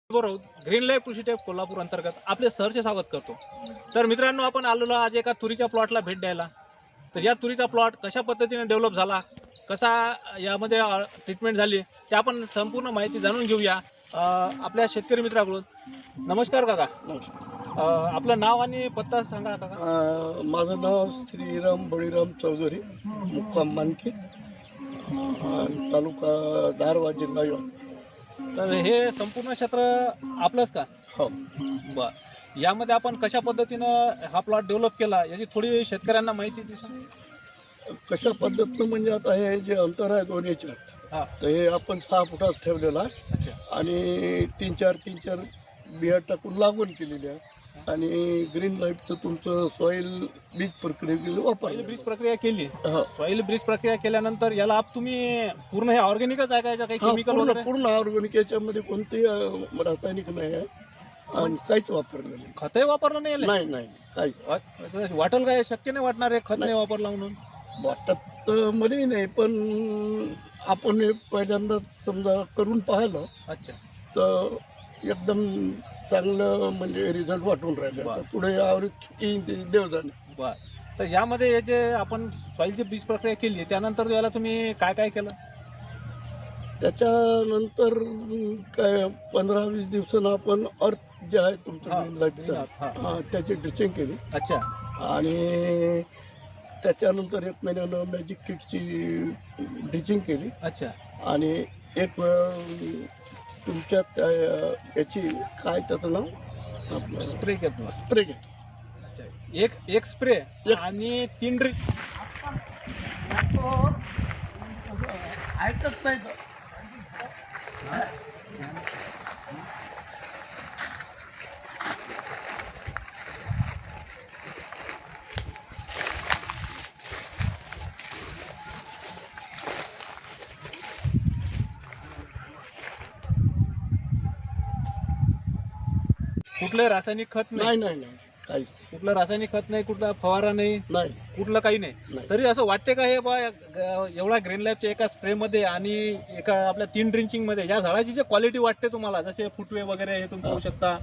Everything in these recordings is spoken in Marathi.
बरोबर ग्रीन लाईफ कृषी टेप कोल्हापूर अंतर्गत आपले सहर्ष स्वागत करतो। तर मित्रांनो, आपण आलेलो आज एका तुरीच्या प्लॉटला भेट द्यायला। तर या तुरीचा प्लॉट कशा पद्धतीने डेव्हलप झाला, कसा यामध्ये ट्रीटमेंट झाली, ते आपण संपूर्ण माहिती जाणून घेऊया आपल्या शेतकरी मित्राकडून। नमस्कार काका। आपलं नाव आणि पत्ता सांगा काका। माझं नाव श्रीराम बळीराम चौधरी, मुक्काम मानकी, तालुका दारवा, जिल्हा यवतमाळ। तर हे संपूर्ण क्षेत्र आपलंच का? हो। बर, यामध्ये आपण कशा पद्धतीनं हा प्लॉट डेव्हलप केला याची थोडी शेतकऱ्यांना माहिती द्या। कशा पद्धतीनं म्हणजे आता हे जे अंतर आहे दोन याच्यात, हां, तर हे आपण 6 फुटात ठेवलेलं आहे अच्छा आणि 3-4 बिया टाकून लागवण केलेली आहे। आणि ग्रीन लाईफचं तुमचं सॉईल बीज प्रक्रिया सॉईल वापरली। ब्रीज प्रक्रिया केली। हो, सॉईल ब्रीज प्रक्रिया केल्यानंतर याला आप तुम्ही पूर्ण हे ऑर्गॅनिकच आहे का, याचं काही केमिकल पूर्ण वगैरे? पूर्ण ऑर्गॅनिक, याच्यामध्ये कोणतेही रासायनिक नाही आहे आणि काहीच वापरलं नाही। खतही वापरलं नाही याला? नाही नाही काहीच असं वाटेल काय, शक्य नाही वाटणार आहे खत नाही वापरलं म्हणून? वाटत मलाही नाही, पण आपण हे पहिल्यांदा समजा करून पाहिलं अच्छा, तर एकदम चांगलं म्हणजे रिझल्ट वाटून राहिले। आता पुढे यावर किती देव जाणे। बर। तर यामध्ये हे जे आपण सॉईलची ब्रीज प्रक्रिया केली त्यानंतर याला तुम्ही काय काय केलं? त्याच्यानंतर काय 15-20 दिवसानं आपण अर्थ जे आहे तुमचं हा, ग्रीन लाईफचं, हा. त्याची ड्रिचिंग केली अच्छा, आणि त्याच्यानंतर 1 महिन्यानं मॅजिक किटची ड्रिचिंग केली अच्छा, आणि एक वेळ तुमच्या त्या याची काय त्याचं नाव स्प्रे केलं। स्प्रे घ्या। अच्छा, एक स्प्रे आणि 3 ड्रिप। ऐकत नाही तर. कुठलं रासायनिक खत नाही, नाही नाही नाही काहीच कुठलं रासायनिक खत नाही, कुठला फवारा नाही, नाही कुठलं काही नाही। नाही. तरी असं वाटते का हे बा एवढा ग्रीन लाईफच्या एका स्प्रेमध्ये आणि एका आपल्या 3 ड्रिंचिंगमध्ये या झाडाची जे क्वालिटी वाटते तुम्हाला, जसे फुटवे वगैरे हे तुम्ही पाहू शकता,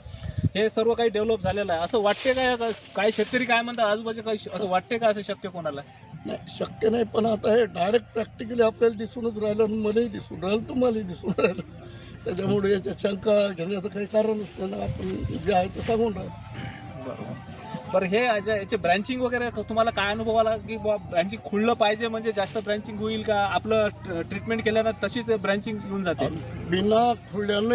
हे सर्व काही डेव्हलप झालेलं आहे, असं वाटते का? काही शेतकरी काय म्हणतात आजूबाजू, काही असं वाटते का असं शक्य कोणाला? नाही शक्य नाही, पण आता हे डायरेक्ट प्रॅक्टिकली आपल्याला दिसूनच राहिलं आणि मलाही दिसून राहिलं, तुम्हालाही दिसून राहिलं। त्याच्यामुळे याच्या शंका घेण्याचं काही कारण नसताना आपण जे आहे ते सांगून राहिलो। बरोबर। बरं, हे याचे ब्रँचिंग वगैरे तुम्हाला काय अनुभव आला की बा ब्रँचिंग खुललं पाहिजे म्हणजे जास्त ब्रँचिंग होईल का, आपलं ट्रीटमेंट केल्यानं तशीच ब्रँचिंग येऊन जाते? बिना खुल्यानं